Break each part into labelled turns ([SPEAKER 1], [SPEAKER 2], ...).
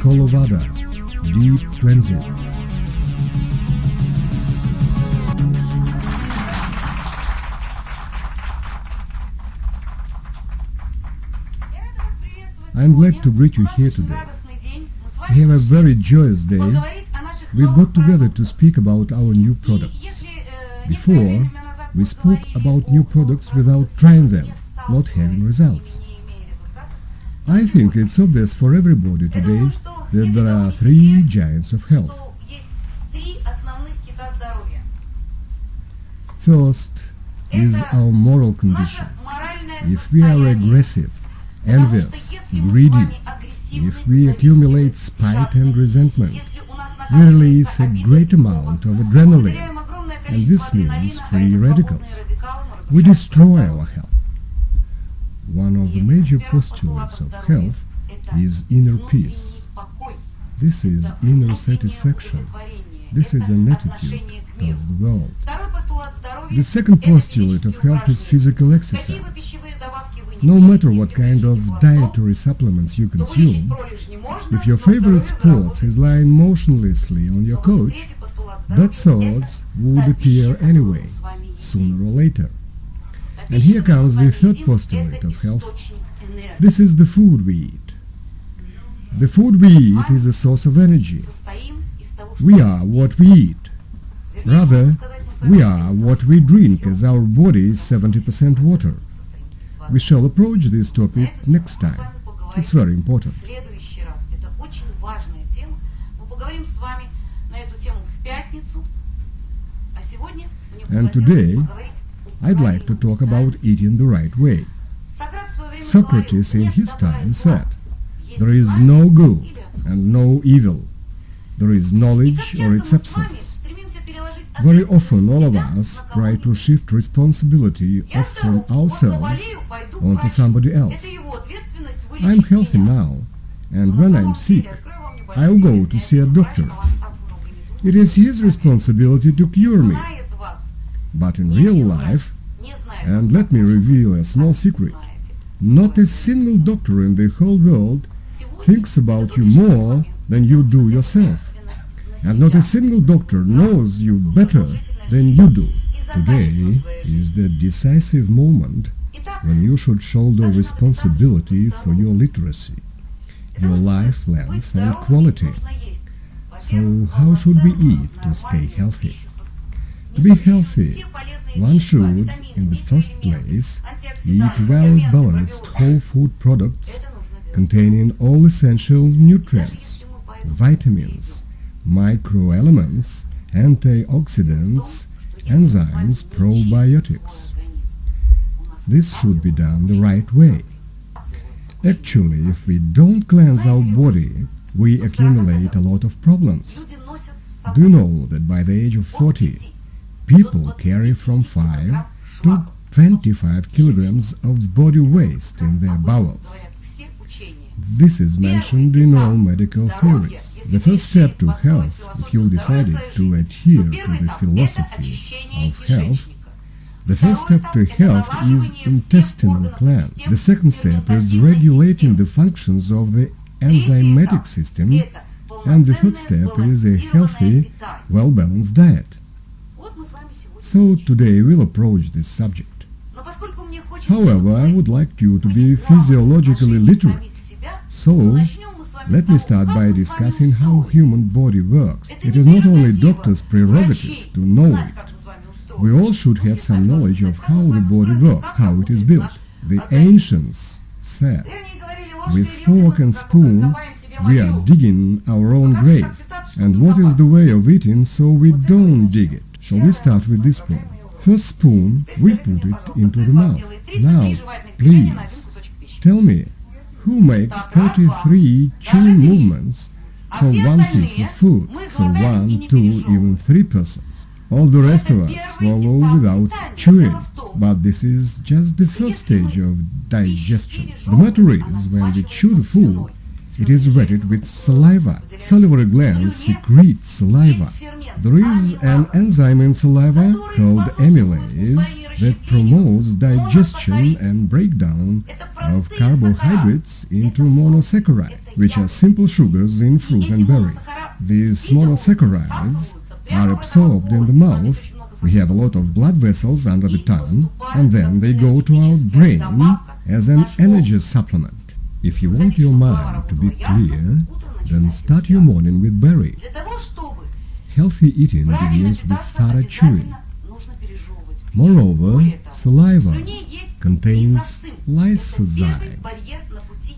[SPEAKER 1] Colo Vada, deep cleansing. I am glad to greet you here today. We have a very joyous day. We've got together to speak about our new products. Before, we spoke about new products without trying them, not having results. I think it's obvious for everybody today that there are three giants of health. First is our moral condition. If we are aggressive, envious, greedy, if we accumulate spite and resentment, we release a great amount of adrenaline, and this means free radicals. We destroy our health. One of the major postulates of health is inner peace. This is inner satisfaction. This is an attitude towards the world. The second postulate of health is physical exercise. No matter what kind of dietary supplements you consume, if your favorite sport is lying motionlessly on your couch, bad thoughts would appear anyway, sooner or later. And here comes the third postulate of health. This is the food we eat. The food we eat is a source of energy. We are what we eat. Rather, we are what we drink, as our body is 70% water. We shall approach this topic next time. It's very important. And today, I'd like to talk about eating the right way. Socrates in his time said, "There is no good and no evil. There is knowledge or its absence." Very often all of us try to shift responsibility off from ourselves onto somebody else. I'm healthy now, and when I'm sick, I'll go to see a doctor. It is his responsibility to cure me. But in real life, and let me reveal a small secret, not a single doctor in the whole world thinks about you more than you do yourself. And not a single doctor knows you better than you do. Today is the decisive moment when you should shoulder responsibility for your literacy, your life length and quality. So how should we eat to stay healthy? To be healthy, one should, in the first place, eat well-balanced whole food products containing all essential nutrients, vitamins, microelements, antioxidants, enzymes, probiotics. This should be done the right way. Actually, if we don't cleanse our body, we accumulate a lot of problems. Do you know that by the age of 40, people carry from 5 to 25 kilograms of body waste in their bowels? This is mentioned in all medical theories. The first step to health, if you decided to adhere to the philosophy of health, the first step to health is intestinal cleanse. The second step is regulating the functions of the enzymatic system, and the third step is a healthy, well-balanced diet. So today we'll approach this subject. However, I would like you to be physiologically literate. So, let me start by discussing how human body works. It is not only doctors' prerogative to know it. We all should have some knowledge of how the body works, how it is built. The ancients said, "With fork and spoon, we are digging our own grave. And what is the way of eating so we don't dig it?" Shall we start with this point? First spoon, we put it into the mouth. Now, please, tell me, who makes 33 chewing movements for one piece of food? So 1, 2, even 3 persons. All the rest of us swallow without chewing. But this is just the first stage of digestion. The matter is, when we chew the food, it is wetted with saliva. Salivary glands secrete saliva. There is an enzyme in saliva called amylase that promotes digestion and breakdown of carbohydrates into monosaccharide, which are simple sugars in fruit and berry. These monosaccharides are absorbed in the mouth. We have a lot of blood vessels under the tongue, and then they go to our brain as an energy supplement. If you want your mind to be clear, then start your morning with berry. Healthy eating begins with thorough chewing. Moreover, saliva contains lysozyme.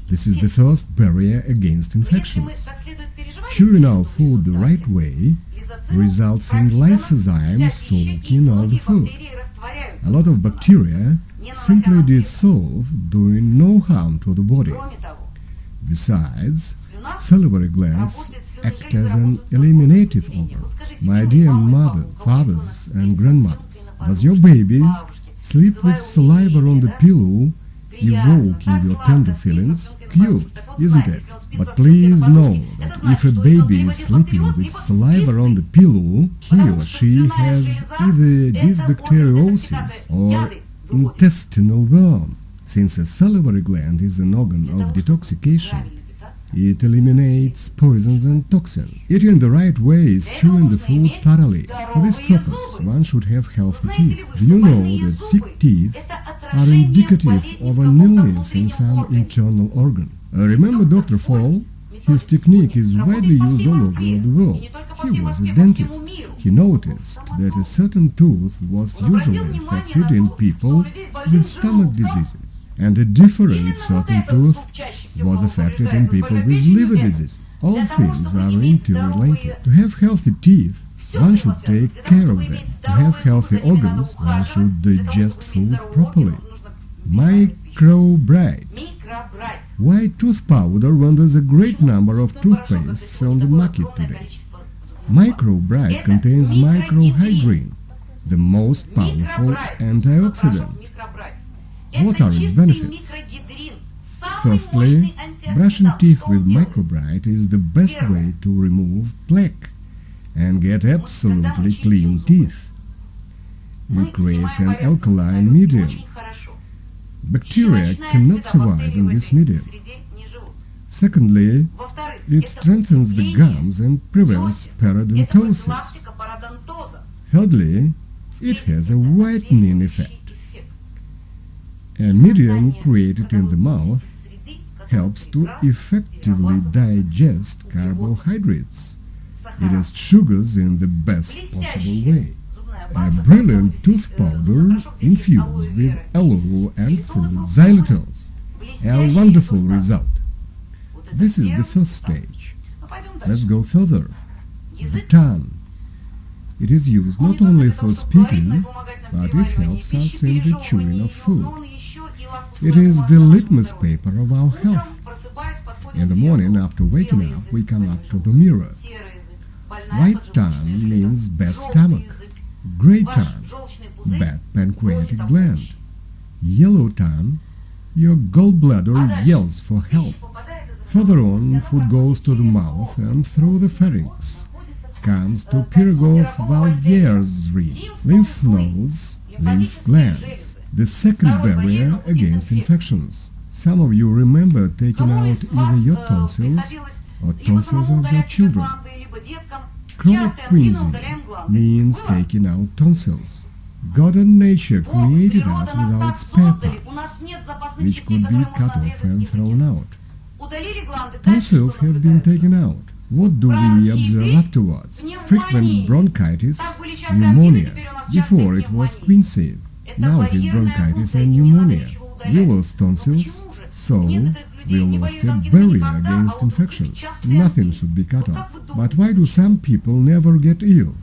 [SPEAKER 1] This is the first barrier against infections. Chewing our food the right way results in lysozyme soaking all the food. A lot of bacteria simply dissolve, doing no harm to the body. Besides, salivary glands act as an eliminative organ. My dear mothers, fathers and grandmothers, does your baby sleep with saliva on the pillow, evoking your tender feelings? Cute, isn't it? But please know that if a baby is sleeping with saliva on the pillow, he or she has either dysbacteriosis or intestinal worm. Since a salivary gland is an organ of detoxification, it eliminates poisons and toxins. Eating the right way is chewing the food thoroughly. For this purpose, one should have healthy teeth. Do you know that sick teeth are indicative of an illness in some internal organ? Remember Dr. Fall? His technique is widely used all over the world. He was a dentist. He noticed that a certain tooth was usually affected in people with stomach diseases, and a different certain tooth was affected in people with liver disease. All things are interrelated. To have healthy teeth, one should take care of them. To have healthy organs, one should digest food properly. Microbride. White tooth powder renders a great number of toothpastes on the market today. Microbride contains microhydrin, the most powerful antioxidant. What are its benefits? Firstly, brushing teeth with microbride is the best way to remove plaque and get absolutely clean teeth. It creates an alkaline medium. Bacteria cannot survive in this medium. Secondly, it strengthens the gums and prevents parodontosis. Thirdly, it has a whitening effect. A medium created in the mouth helps to effectively digest carbohydrates. It has sugars in the best possible way. A brilliant tooth powder infused with aloe and fruit xylitol. A wonderful result. This is the first stage. Let's go further. The tongue. It is used not only for speaking, but it helps us in the chewing of food. It is the litmus paper of our health. In the morning after waking up, we come up to the mirror. White tongue means bad stomach. Grey tongue, bad pancreatic gland. Yellow tongue, your gallbladder yells for help. Further on, food goes to the mouth and through the pharynx. Comes to Pyrgov-Valguer's lymph nodes, lymph glands. The second barrier against infections. Some of you remember taking out either your tonsils or tonsils of your children. Chronic quinsing means taking out tonsils. God and nature created us without spare parts, which could be cut off and thrown out. Tonsils have been taken out. What do we observe afterwards? Frequent bronchitis, pneumonia. Before it was quinsing. Now it is bronchitis and pneumonia. We lost tonsils, so we lost a barrier against infections. Nothing should be cut off. But why do some people never get ill,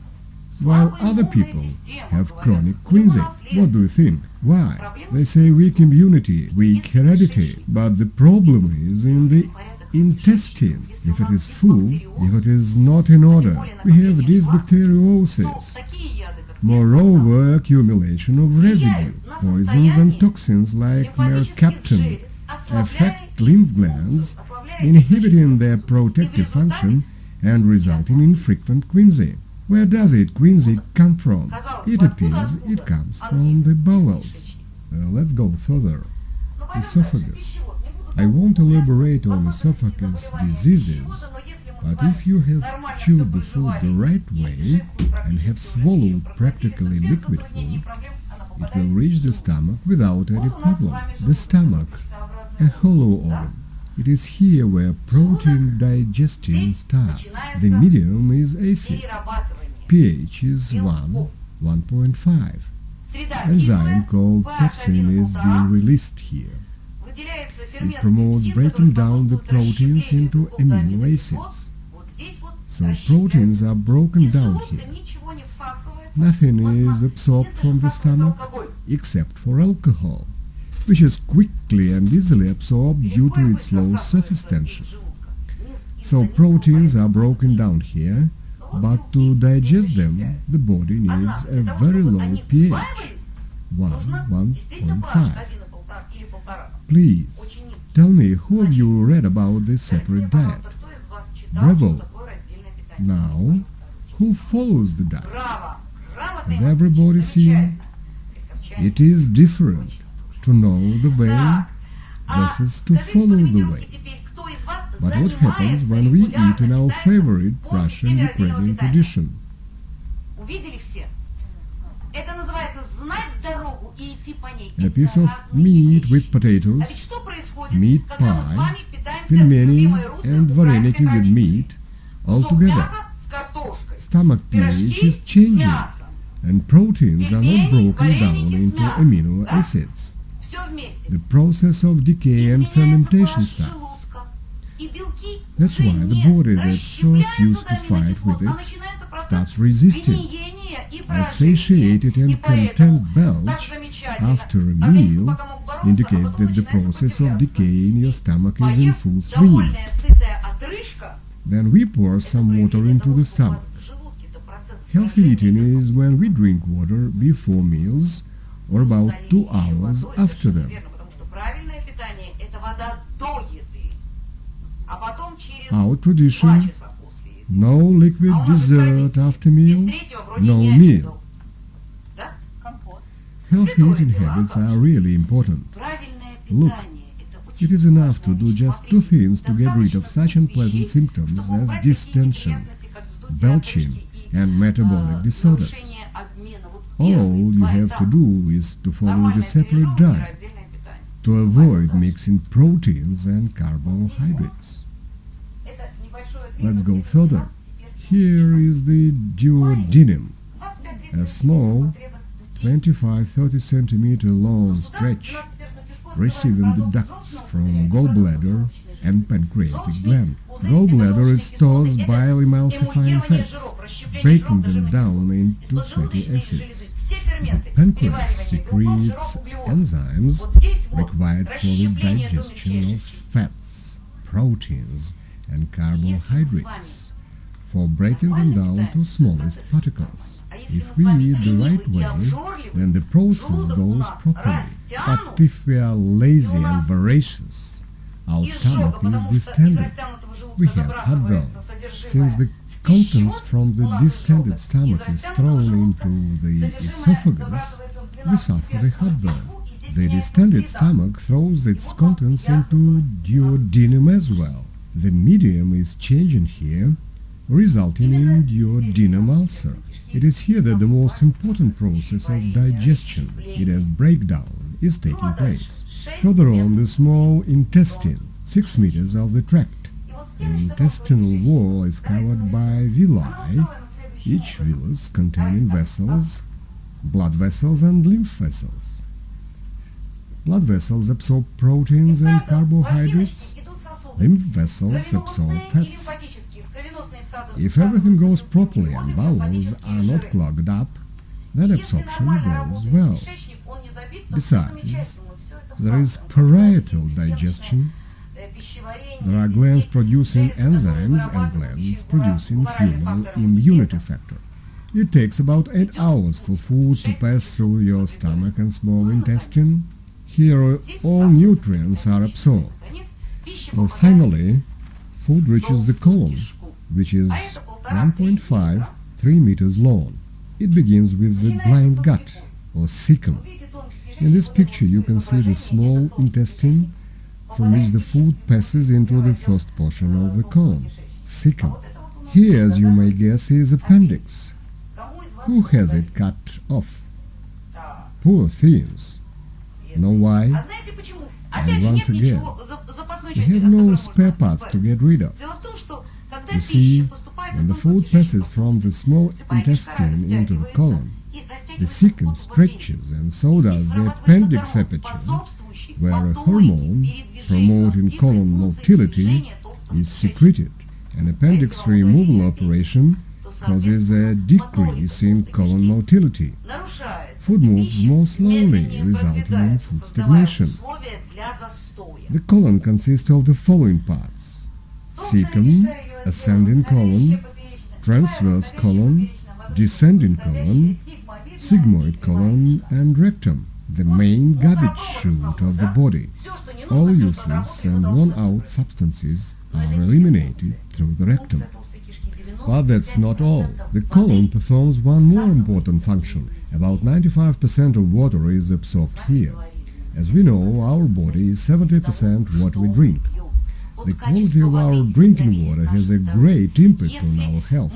[SPEAKER 1] while other people have chronic quinsing? What do you think? Why? They say weak immunity, weak heredity. But the problem is in the intestine. If it is full, if it is not in order, we have dysbacteriosis. Moreover, accumulation of residue, poisons and toxins like mercaptan affect lymph glands, inhibiting their protective function and resulting in frequent quinsing. Where does quinsing come from? It appears it comes from the bowels. Let's go further. esophagus. I won't elaborate on esophagus diseases, but if you have chewed the food the right way and have swallowed practically liquid food, it will reach the stomach without any problem. The stomach, a hollow organ. It is here where protein digestion starts. The medium is acid. pH is 1.5. Enzyme called pepsin is being released here. It promotes breaking down the proteins into amino acids. So proteins are broken down here. Nothing is absorbed from the stomach except for alcohol, which is quickly and easily absorbed due to its low surface tension. So proteins are broken down here, but to digest them, the body needs a very low pH, 1.5. Please, tell me, who of you read about this separate diet? Bravo! Now, who follows the diet? Has everybody seen? It is different to know the way versus to follow the way. But what happens when we eat in our favorite Russian-Ukrainian tradition? A piece of meat with potatoes, meat pie, pelmeni and vareniki with meat, all together. Stomach pH is changing, and proteins are not broken down into amino acids. The process of decay and fermentation starts. That's why the body that first used to fight with it starts resisting. A satiated and content belch after a meal indicates that the process of decay in your stomach is in full swing. Then we pour some water into the stomach. Healthy eating is when we drink water before meals or about 2 hours after them. Our tradition: no liquid dessert after meal, no meal. Healthy eating habits are really important. Look, it is enough to do just 2 things to get rid of such unpleasant symptoms as distension, belching, and metabolic disorders. All you have to do is to follow the separate diet to avoid mixing proteins and carbohydrates. Let's go further. Here is the duodenum, a small 25-30 centimeter long stretch receiving the ducts from gallbladder and pancreatic gland. Gallbladder stores bile emulsifying fats, breaking them down into fatty acids. The pancreas secretes enzymes required for the digestion of fats, proteins, and carbohydrates, for breaking them down to smallest particles. If we eat the right way, then the process goes properly. But if we are lazy and voracious, our stomach is distended. We have heartburn. Since the contents from the distended stomach is thrown into the esophagus, we suffer the heartburn. The distended stomach throws its contents into duodenum as well. The medium is changing here, resulting in duodenum ulcer. It is here that the most important process of digestion, it is breakdown, is taking place. Further on, the small intestine, 6 meters of the tract. The intestinal wall is covered by villi, each villus containing vessels, blood vessels and lymph vessels. Blood vessels absorb proteins and carbohydrates, lymph vessels absorb fats. If everything goes properly and bowels are not clogged up, then absorption goes well. Besides, there is parietal digestion. There are glands producing enzymes and glands producing human immunity factor. It takes about 8 hours for food to pass through your stomach and small intestine. Here all nutrients are absorbed. Well, finally, food reaches the colon, which is 1.5–3 meters long. It begins with the blind gut, or cecum. In this picture you can see the small intestine from which the food passes into the first portion of the colon, cecum. Here, as you may guess, is appendix. Who has it cut off? Poor things. Know why? And once again, we have no spare parts to get rid of. You see, when the food passes from the small intestine into the colon, the cecum stretches, and so does the appendix aperture, where a hormone promoting colon motility is secreted. An appendix removal operation causes a decrease in colon motility. Food moves more slowly, resulting in food stagnation. The colon consists of the following parts: cecum, ascending colon, transverse colon, descending colon, sigmoid colon, and rectum, the main garbage chute of the body. All useless and worn-out substances are eliminated through the rectum. But that's not all. The colon performs one more important function. About 95% of water is absorbed here. As we know, our body is 70% what we drink. The quality of our drinking water has a great impact on our health.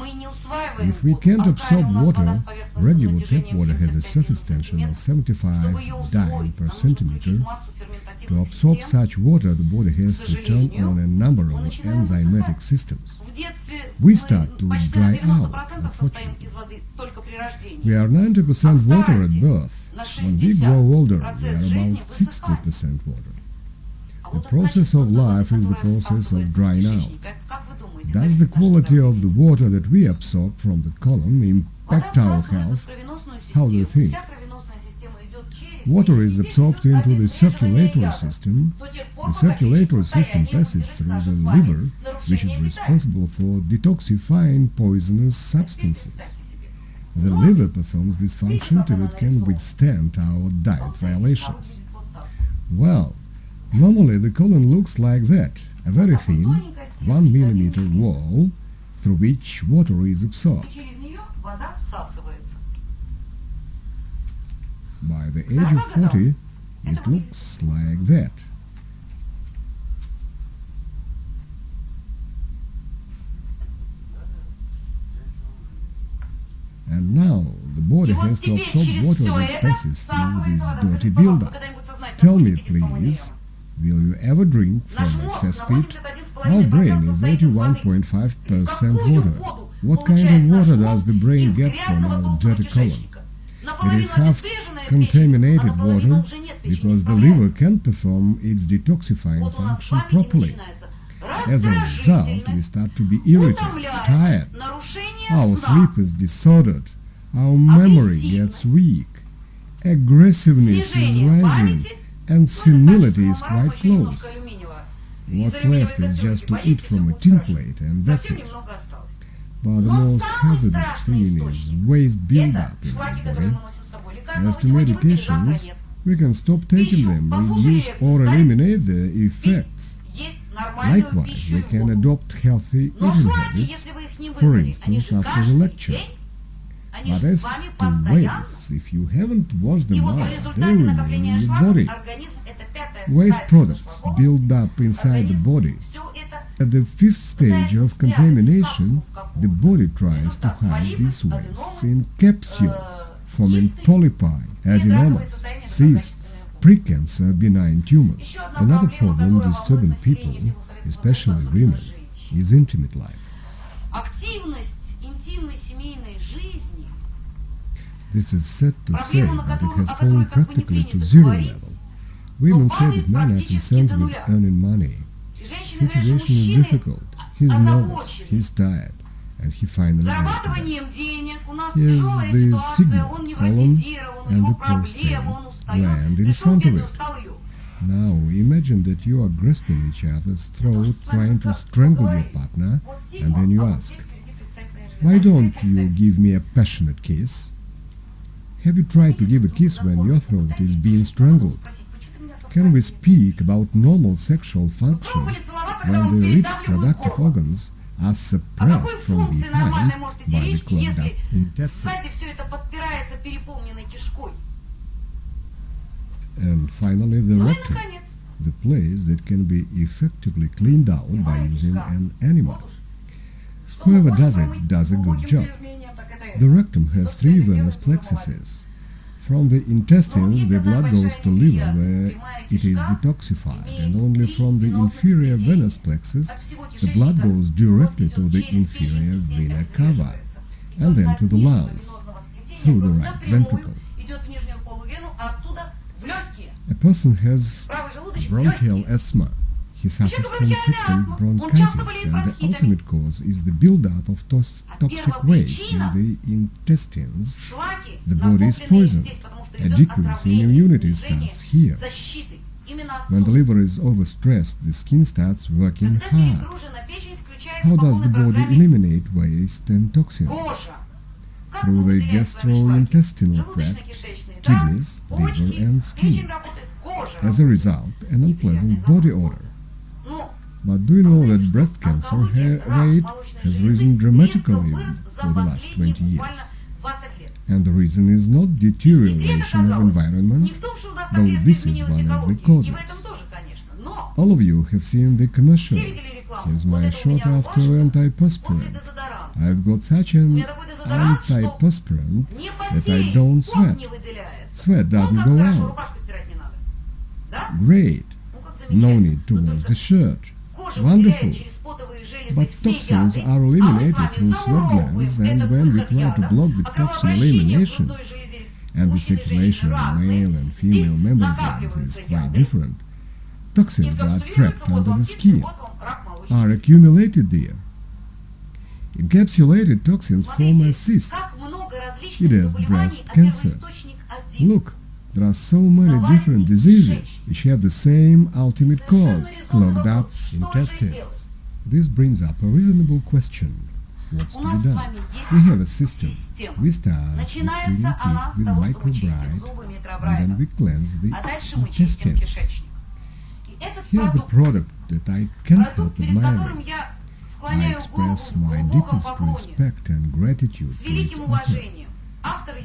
[SPEAKER 1] If we can't absorb water, regular tap water has a surface tension of 75 dyne per centimeter. To absorb such water, the body has to turn on a number of enzymatic systems. We start to dry out, unfortunately. We are 90% water at birth. When we grow older, we are about 60% water. The process of life is the process of drying out. Does the quality of the water that we absorb from the colon impact our health? How do you think? Water is absorbed into the circulatory system. The circulatory system passes through the liver, which is responsible for detoxifying poisonous substances. The liver performs this function till it can withstand our diet violations. Well, normally the colon looks like that, a very thin, 1 millimeter wall through which water is absorbed. By the age of 40, it looks like that. And now the body has to absorb water that passes through this dirty buildup. Tell me, please, will you ever drink from a cesspit? Our brain is 81.5% water. What kind of water does the brain get from our dirty colon? It is half contaminated water because the liver can't perform its detoxifying function properly. As a result, we start to be irritated, tired. Our sleep is disordered. Our memory gets weak. Aggressiveness is rising, and senility is quite close. What's left is just to eat from a tin plate, and that's it. But the most hazardous thing is waste build-up in the body. As to medications, we can stop taking them, reduce or eliminate the effects. Likewise, we can adopt healthy eating habits, for instance, after the lecture. But as to wastes, if you haven't washed them out, they remain in your body. Waste products build up inside the body. At the fifth stage of contamination, the body tries to hide these wastes in capsules, forming polypi, adenomas, cysts, precancer, benign tumors. Another problem disturbing people, especially women, is intimate life. This is sad to say, but it has fallen practically to zero level. Women say that men are concerned with earning money. Situation is difficult. He's nervous, he's tired, and he finally goes to bed. Here's the sigmoid colon and the prostate gland in front of it. Now imagine that you are grasping each other's throat, trying to strangle your partner, and then you ask, "Why don't you give me a passionate kiss?" Have you tried to give a kiss when your throat is being strangled? Can we speak about normal sexual function when the reproductive organs are suppressed from behind by the clogged up intestine? And finally, the rectum, the place that can be effectively cleaned out by using an enema. Whoever does it does a good job. The rectum has 3 venous plexuses. From the intestines, the blood goes to liver where it is detoxified, and only from the inferior venous plexus, the blood goes directly to the inferior vena cava, and then to the lungs, through the right ventricle. A person has bronchial asthma. He suffers from frequent bronchitis, and the ultimate cause is the build-up of toxic waste in the intestines. The body is poisoned. A decrease in immunity starts here. When the liver is overstressed, the skin starts working hard. How does the body eliminate waste and toxins? Through the gastrointestinal tract, kidneys, liver and skin. As a result, an unpleasant body odor. But do you know that breast cancer rate has risen dramatically for the last 20 years? And the reason is not deterioration of environment, though this is one of the causes. All of you have seen the commercial. Here's my short after antiperspirant. I've got such an antiperspirant that I don't sweat. Sweat doesn't go out. Great. No need to wash the shirt. Wonderful. But toxins are eliminated through sweat glands, and when we try to block the toxin elimination, and the circulation of male and female mammary glands is quite different, toxins are trapped under the skin, are accumulated there. Encapsulated toxins form a cyst. It has breast cancer. Look, there are so many different diseases, which have the same ultimate cause, clogged up intestines. This brings up a reasonable question. What's to be done? We have a system. We start with cleaning teeth with microbride, and then we cleanse the intestines. Here's the product that I can't help admiring. I express my deepest respect and gratitude to its author,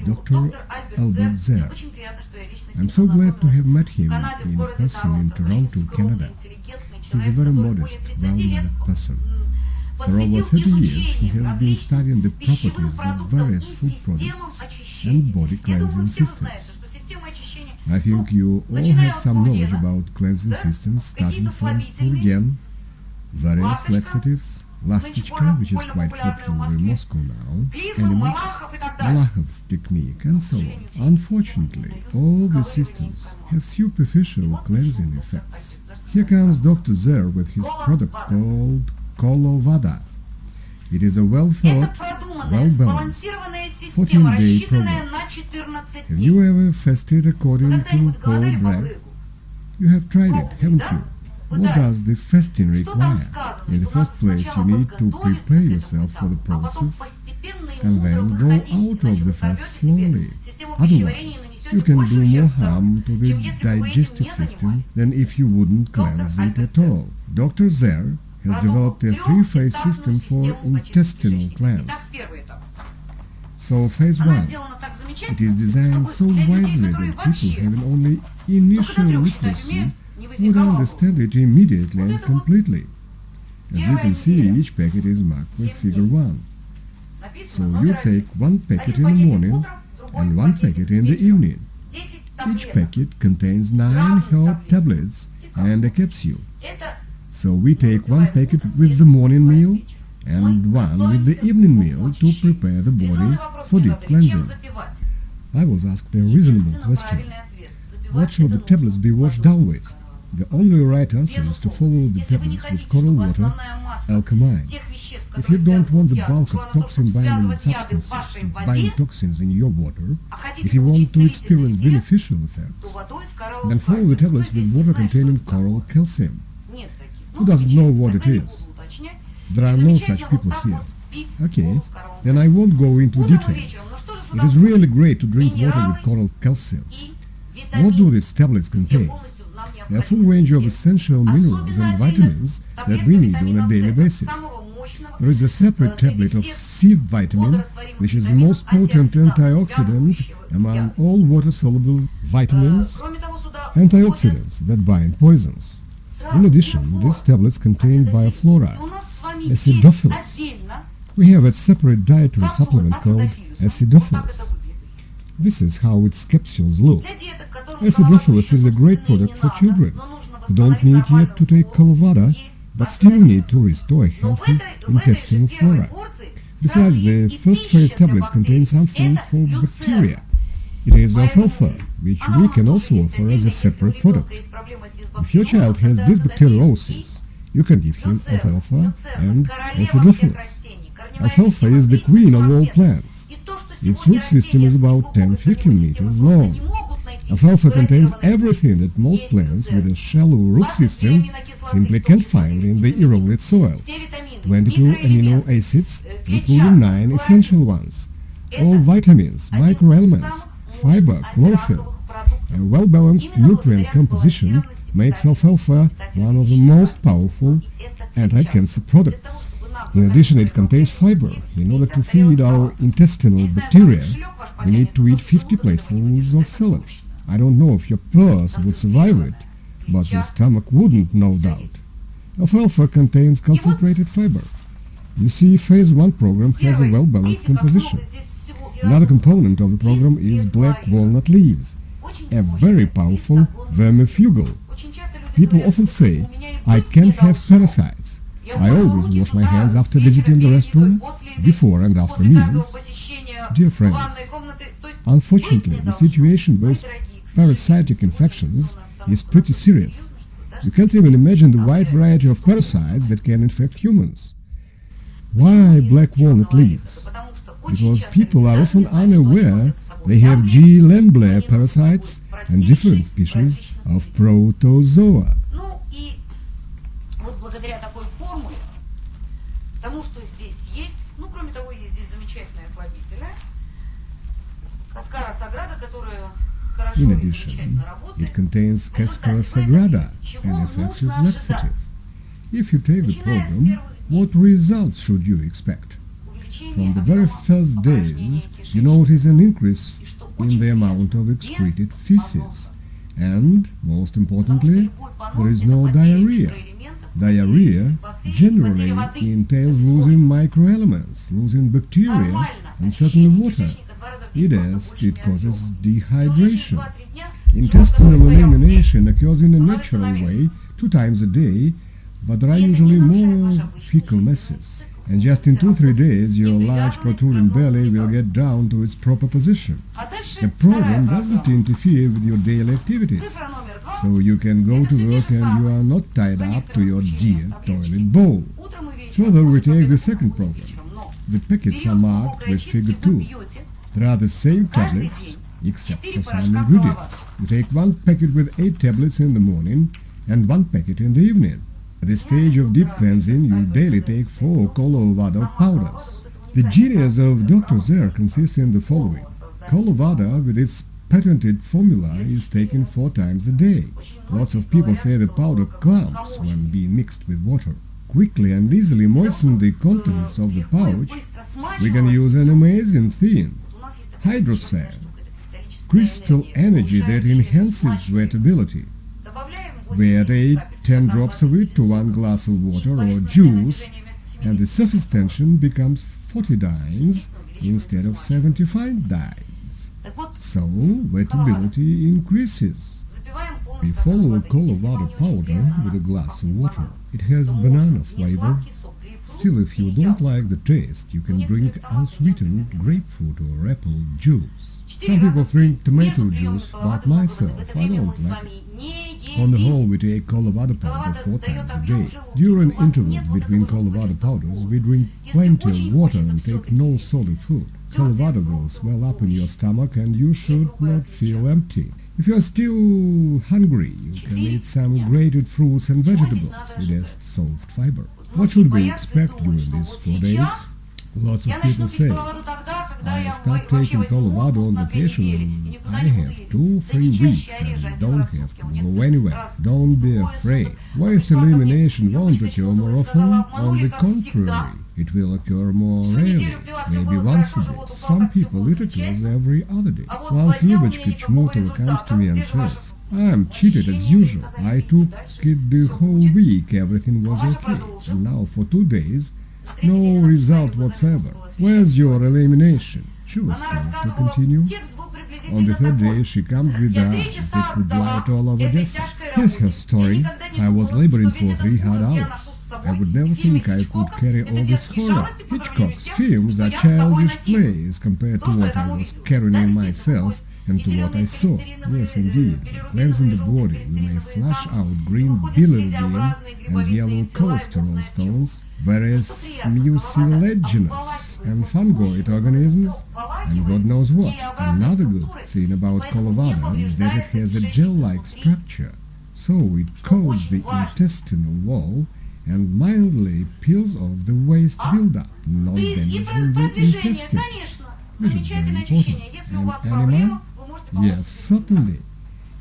[SPEAKER 1] Dr. Albert Zer. I'm so glad to have met him in person in Toronto, Canada. He's a very modest, well-mannered person. For over 30 years, he has been studying the properties of various food products and body cleansing systems. I think you all have some knowledge about cleansing systems, starting from Purgen, various laxatives, Lastichka, which is quite popular in Moscow now, enemas, Malakhov's technique, and so on. Unfortunately, all these systems have superficial cleansing effects. Here comes Dr. Zer with his product called Colo Vada. It is a well-thought, well-balanced 14-day program. Have you ever fasted according to Paul Bragg? You have tried it, haven't you? What does the fasting require? In the first place, you need to prepare yourself for the process and then go out of the fast slowly. Otherwise, you can do more harm to the digestive system than if you wouldn't cleanse it at all. Dr. Zer has developed a 3-phase system for intestinal cleanse. So phase 1, it is designed so wisely that people having only initial literacy would understand it immediately and completely. As you can see, each packet is marked with figure 1. So you take 1 packet in the morning and 1 packet in the evening. Each packet contains 9 herb tablets and a capsule. So we take 1 packet with the morning meal and 1 with the evening meal to prepare the body for deep cleansing. I was asked a reasonable question. What should the tablets be washed down with? The only right answer is to follow the tablets with coral water, alkaline. If you don't want the bulk of toxin-binding substances to bind toxins in your water, if you want to experience beneficial effects, then follow the tablets with water containing coral calcium. Who doesn't know what it is? There are no such people here. Okay, then I won't go into details. It is really great to drink water with coral calcium. What do these tablets contain? A full range of essential minerals and vitamins that we need on a daily basis. There is a separate tablet of C vitamin, which is the most potent antioxidant among all water-soluble vitamins. antioxidants that bind poisons. In addition, these tablets contain bioflora, acidophilus. We have a separate dietary supplement called acidophilus. This is how its capsules look. Acidophilus is a great product for children who don't need yet to take Colo Vada, but still need to restore a healthy intestinal flora. Besides, the first phase tablets contain some food for bacteria. It is alfalfa, which we can also offer as a separate product. If your child has dysbacteriosis, you can give him alfalfa and acidophilus. Alfalfa is the queen of all plants. Its root system is about 10-15 meters long. Alfalfa contains everything that most plants with a shallow root system simply can't find in the eroded soil. 22 amino acids, including 9 essential ones. All vitamins, microelements, fiber, chlorophyll. A well-balanced nutrient composition makes alfalfa one of the most powerful anti-cancer products. In addition, it contains fiber. In order to feed our intestinal bacteria, we need to eat 50 platefuls of salad. I don't know if your purse would survive it, but your stomach wouldn't, no doubt. Alfalfa contains concentrated fiber. You see, Phase 1 program has a well-balanced composition. Another component of the program is black walnut leaves, a very powerful vermifugal. People often say, I can't have parasites. I always wash my hands after visiting the restroom, before and after meals. Dear friends, unfortunately, the situation with parasitic infections is pretty serious. You can't even imagine the wide variety of parasites that can infect humans. Why black walnut leaves? Because people are often unaware they have G. Lamblia parasites and different species of protozoa. In addition, it contains Cascara Sagrada, an effective laxative. If you take the program, what results should you expect? From the very first days, you notice an increase in the amount of excreted feces. And, most importantly, there is no diarrhea. Diarrhea generally entails losing microelements, losing bacteria, and certainly water. It causes dehydration. Intestinal elimination occurs in a natural way 2 times a day, but there are usually more fecal masses. And just in 2-3 days, your large protruding belly will get down to its proper position. The program doesn't interfere with your daily activities, so you can go to work and you are not tied up to your dear toilet bowl. Further, we take the second program. The packets are marked with figure 2. There are the same tablets, except for some ingredients. You take 1 packet with 8 tablets in the morning and 1 packet in the evening. At the stage of deep cleansing, you daily take 4 Colo Vada powders. The genius of Dr. Zer consists in the following. Colo Vada, with its patented formula, is taken 4 times a day. Lots of people say the powder clumps when being mixed with water. Quickly and easily moisten the contents of the pouch. We can use an amazing thing. Hydrocyan, crystal energy that enhances wettability. We add 8-10 drops of it to 1 glass of water or juice, and the surface tension becomes 40 dynes instead of 75 dynes. So, wettability increases. We follow Colo Vada powder with a glass of water. It has banana flavor. Still, if you don't like the taste, you can drink unsweetened grapefruit or apple juice. Some people drink tomato juice, but myself, I don't like it. On the whole, we take Colo Vada powder 4 times a day. During intervals between Colo Vada powders, we drink plenty of water and take no solid food. Colo Vada will swell up in your stomach and you should not feel empty. If you are still hungry, you can eat some grated fruits and vegetables. It has soft fiber. What should we expect during these 4 days? Lots of people say, I start taking Colo Vada on vacation and I have 2-3 weeks and don't have to go anywhere. Don't be afraid. Waste elimination won't occur more often. On the contrary, It will occur more rarely, maybe once a day. Some people eat it every other day. Once Любочка Чмутова comes to me and says, "I'm cheated as usual. I took it the whole week, everything was okay. And now for 2 days, no result whatsoever. Where's your elimination?" She was told to continue. On the third day, she comes with the eyes that could light all of Odessa. Here's her story. "I was laboring for 3 hard hours. I would never think I could carry all this horror. Hitchcock's films are childish plays compared to what I was carrying in myself and to what I saw. Yes, indeed, cleansing the body, we may flush out green bilirubin and yellow cholesterol stones, various mucilaginous and fungoid organisms, and God knows what. Another good thing about Colo Vada is that it has a gel-like structure, so it coats the intestinal wall and mildly peels off the waste buildup, not damaging the intestines, which is very important. And animal? Yes, certainly.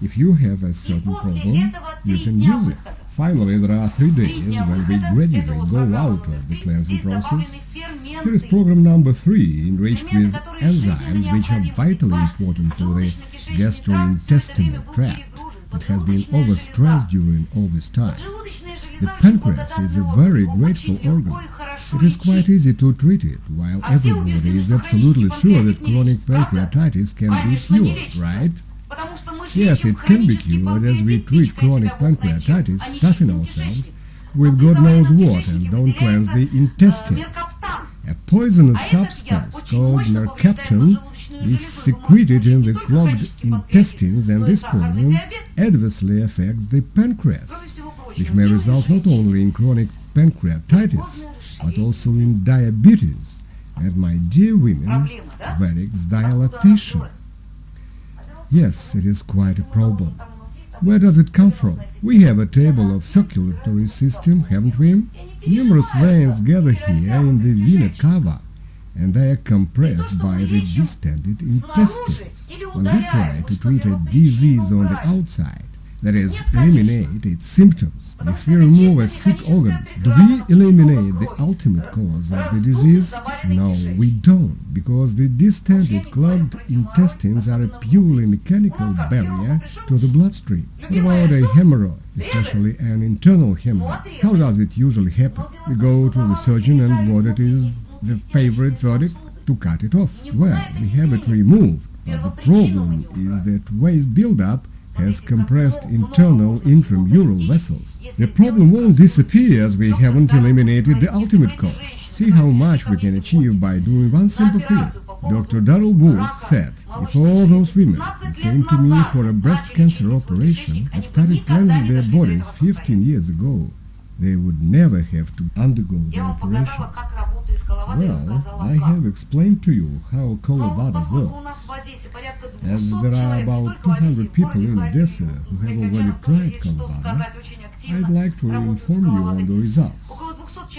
[SPEAKER 1] If you have a certain problem, you can use it. Finally, there are 3 days when we gradually go out of the cleansing process. Here is program number 3, enriched with enzymes which are vitally important to the gastrointestinal tract that has been overstressed during all this time. The pancreas is a very grateful organ. It is quite easy to treat it, while everybody is absolutely sure that chronic pancreatitis can be cured, right? Yes, it can be cured as we treat chronic pancreatitis, stuffing ourselves with God knows what and don't cleanse the intestines. A poisonous substance called mercaptan is secreted in the clogged intestines, and this poison adversely affects the pancreas, which may result not only in chronic pancreatitis, but also in diabetes, and, my dear women, varix dilatation. Yes, it is quite a problem. Where does it come from? We have a table of circulatory system, haven't we? Numerous veins gather here in the vena cava, and they are compressed by the distended intestines. When we try to treat a disease on the outside, that is, eliminate its symptoms, if we remove a sick organ, do we eliminate the ultimate cause of the disease? No, we don't, because the distended clogged intestines are a purely mechanical barrier to the bloodstream. What about a hemorrhoid, especially an internal hemorrhoid? How does it usually happen? We go to the surgeon, and what it is the favorite verdict? To cut it off. Well, we have it removed, but the problem is that waste buildup has compressed internal intramural vessels. The problem won't disappear as we haven't eliminated the ultimate cause. See how much we can achieve by doing one simple thing. Dr. Darrell Wolf said, if all those women who came to me for a breast cancer operation had started cleansing their bodies 15 years ago, they would never have to undergo the operation. Well, I have explained to you how Colo Vada works. As there are about 200 people in Odessa who have already tried Colo Vada, I'd like to inform you on the results.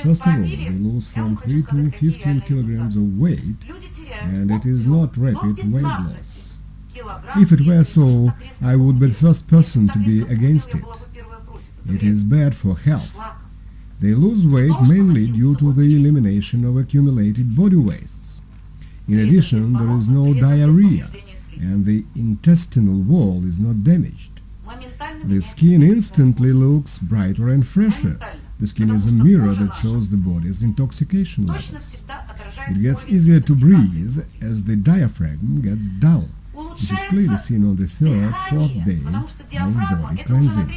[SPEAKER 1] First of all, they lose from 3 to 15 kilograms of weight, and it is not rapid weight loss. If it were so, I would be the first person to be against it. It is bad for health. They lose weight mainly due to the elimination of accumulated body wastes. In addition, there is no diarrhea, and the intestinal wall is not damaged. The skin instantly looks brighter and fresher. The skin is a mirror that shows the body's intoxication levels. It gets easier to breathe as the diaphragm gets dull, which is clearly seen on the third, fourth day of body cleansing.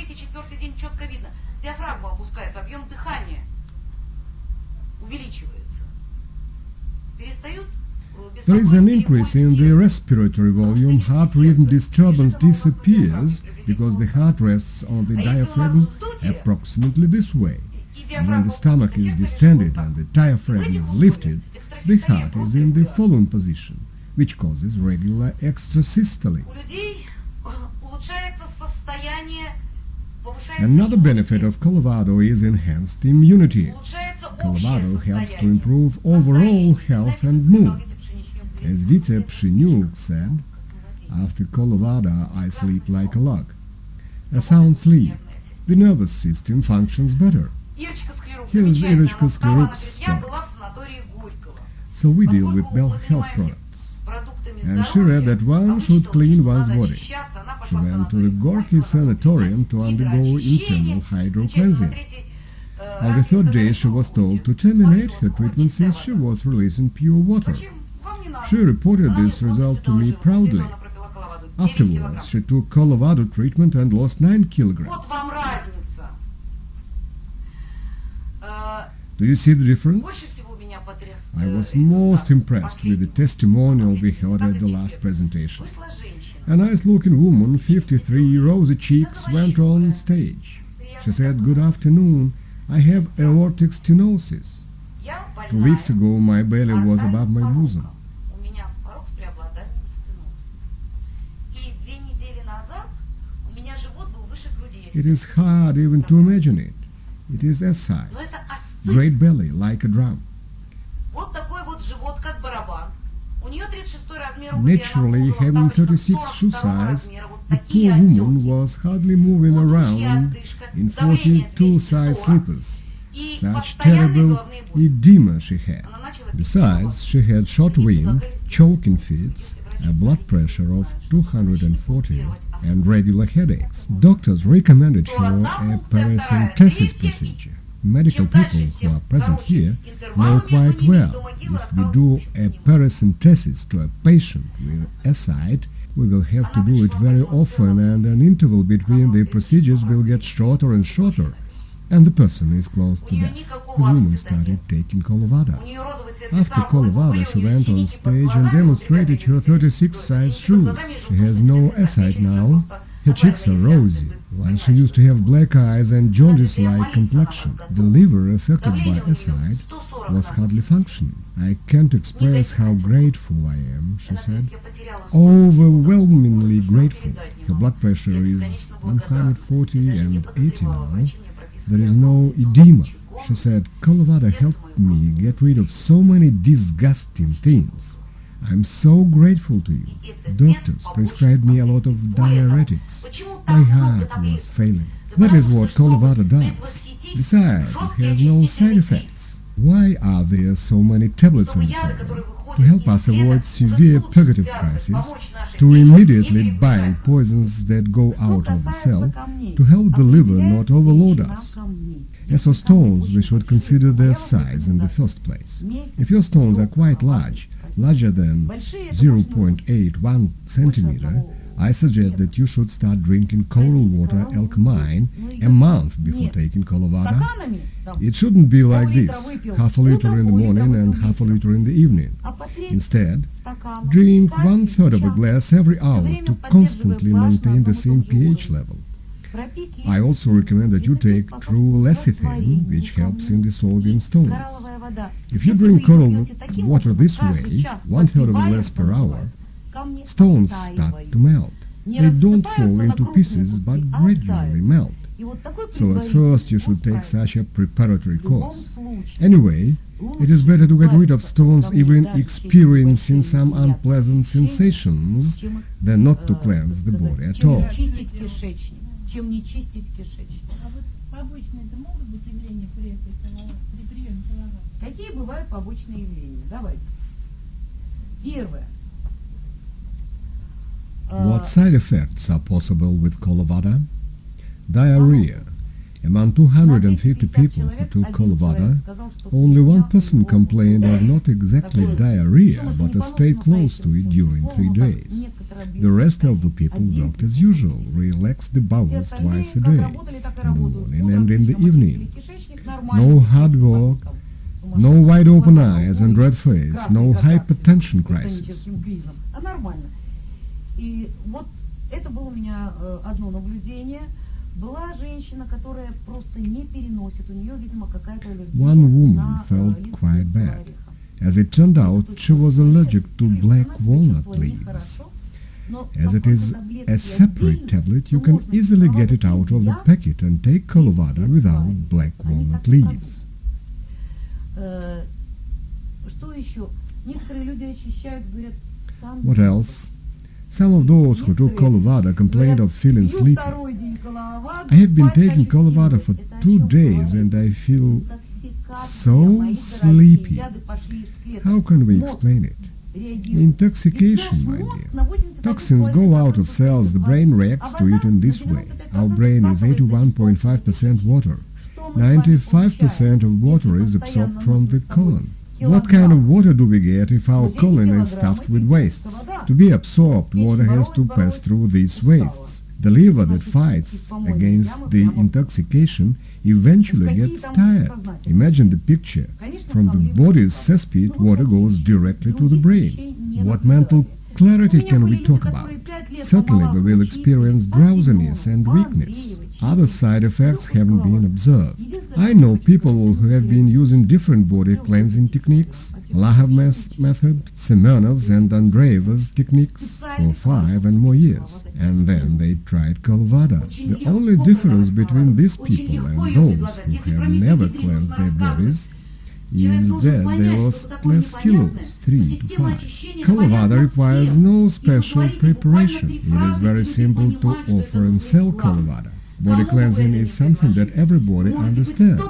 [SPEAKER 1] There is an increase in the respiratory volume. Heart rhythm disturbance disappears because the heart rests on the diaphragm approximately this way. And when the stomach is distended and the diaphragm is lifted, the heart is in the following position, which causes regular extrasystole. Another benefit of Colo Vada is enhanced immunity. Colo Vada helps to improve overall health and mood. As Vice Psheniuk said, after Colo Vada I sleep like a log. A sound sleep. The nervous system functions better. Here's Irочка Sklyruk's story. so we deal with health products. And she read that one should clean one's body. She went to the Gorky Sanatorium to undergo internal hydro-cleansing. On the third day she was told to terminate her treatment since she was releasing pure water. She reported this result to me proudly. Afterwards, she took Colo Vada treatment and lost 9 kilograms. Do you see the difference? I was most impressed with the testimonial we heard at the last presentation. A nice-looking woman, 53, rosy cheeks, went on stage. She said, "Good afternoon, I have aortic stenosis. 2 weeks ago my belly was above my bosom. It is hard even to imagine it. It is S-side. Great belly, like a drum. Naturally, having 36 shoe size, the poor woman was hardly moving around in 42 size slippers. Such terrible edema she had. Besides, she had short wind, choking fits, a blood pressure of 240 and regular headaches. Doctors recommended her a paracentesis procedure. Medical people who are present here know quite well if we do a paracentesis to a patient with S-side, we will have to do it very often, and an interval between the procedures will get shorter and shorter, and the person is close to death. The woman started taking Colo Vada. After Colo Vada, she went on stage and demonstrated her 36 size shoes. She has no S-side now. Her cheeks are rosy, while she used to have black eyes and jaundice-like complexion. The liver affected by S-side was hardly functioning. I can't express how grateful I am, she said. Overwhelmingly grateful. Her blood pressure is 140 and 80 now. There is no edema. She said, "Colo Vada helped me get rid of so many disgusting things. I'm so grateful to you. Doctors prescribed me a lot of diuretics. My heart was failing." That is what Colo Vada does. Besides, it has no side effects. Why are there so many tablets in the program? To help us avoid severe purgative crises, to immediately bind poisons that go out of the cell, to help the liver not overload us. As for stones, we should consider their size in the first place. If your stones are quite large, larger than 0.81 centimeter, I suggest that you should start drinking coral water alkaline a month before taking Colo Vada. It shouldn't be like this, half a liter in the morning and half a liter in the evening. Instead, drink 1/3 of a glass every hour to constantly maintain the same pH level. I also recommend that you take true lecithin, which helps in dissolving stones. If you drink coral water this way, 1/3 of a glass per hour, stones start to melt. They don't fall into pieces but gradually melt. So at first you should take such a preparatory course. Anyway, it is better to get rid of stones even experiencing some unpleasant sensations than not to cleanse the body at all.
[SPEAKER 2] Чем не чистить кишечник. А вот побочные-то могут быть явления при приеме Colo Vada? Какие бывают побочные явления? Давайте. Первое.
[SPEAKER 1] What side effects are possible with Colo Vada? Diarrhea. Among 250 people who took Colo Vada, only one person complained of not exactly diarrhea, but a stay close to it during 3 days. The rest of the people worked as usual, relaxed the bowels twice a day, in the morning and in the evening. No hard work, no wide open eyes and red face, no hypertension crisis. One woman felt quite bad. As it turned out, she was allergic to black walnut leaves. As it is a separate tablet, you can easily get it out of the packet and take Colo Vada without black walnut leaves. What else? Some of those who took Colo Vada complained of feeling sleepy. I have been taking Colo Vada for 2 days and I feel so sleepy. How can we explain it? Intoxication, my dear. Toxins go out of cells, the brain reacts to it in this way. Our brain is 81.5% water. 95% of water is absorbed from the colon. What kind of water do we get if our colon is stuffed with wastes? To be absorbed, water has to pass through these wastes. The liver that fights against the intoxication eventually gets tired. Imagine the picture. From the body's cesspit, water goes directly to the brain. What mental clarity can we talk about? Certainly we will experience drowsiness and weakness. Other side effects haven't been observed. I know people who have been using different body cleansing techniques, Lahav method, Semenov's and Andreeva's techniques for 5 and more years, and then they tried Colo Vada. The only difference between these people and those who have never cleansed their bodies is that they lost less kilos, 3 to 5. Colo Vada requires no special preparation. It is very simple to offer and sell Colo Vada. Body cleansing is something that everybody understands.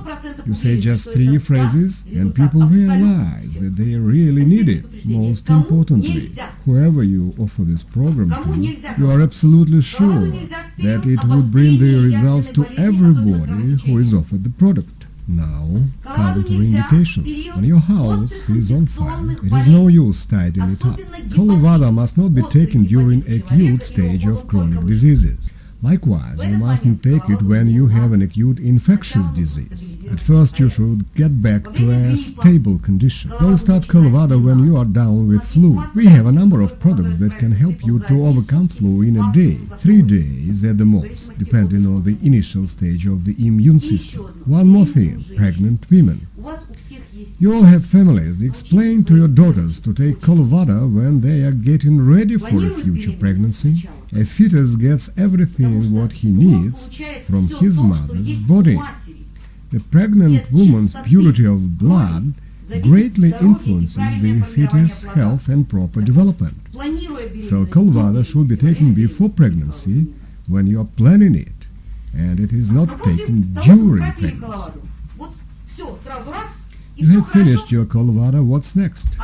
[SPEAKER 1] You say just 3 phrases and people realize that they really need it. Most importantly, whoever you offer this program to, you are absolutely sure that it would bring the results to everybody who is offered the product. Now, counterindications. When your house is on fire, it is no use tidying it up. Colo Vada must not be taken during acute stage of chronic diseases. Likewise, you mustn't take it when you have an acute infectious disease. At first you should get back to a stable condition. Don't start Colo Vada when you are down with flu. We have a number of products that can help you to overcome flu in a day, 3 days at the most, depending on the initial stage of the immune system. One more thing, pregnant women. You all have families. Explain to your daughters to take Colo Vada when they are getting ready for a future pregnancy. A fetus gets everything what he needs from his mother's body. The pregnant woman's purity of blood greatly influences the fetus' health and proper development. So Colo Vada should be taken before pregnancy when you are planning it, and it is not taken during pregnancy. You have finished your Colo Vada, what's next?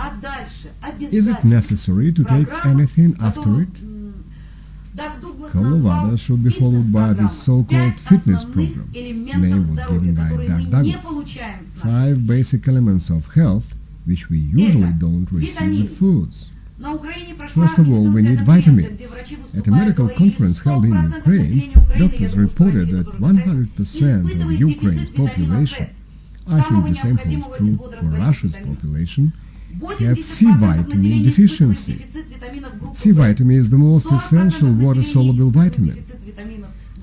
[SPEAKER 1] Is it necessary to take anything after it? Colo Vada should be followed by the so-called fitness program. The name was given by Doug Douglas. 5 basic elements of health, which we usually don't receive with foods. First of all, we need vitamins. At a medical conference held in Ukraine, doctors reported that 100% of Ukraine's population, I think the same holds true for Russia's population, have C vitamin deficiency. C vitamin is the most essential water-soluble vitamin.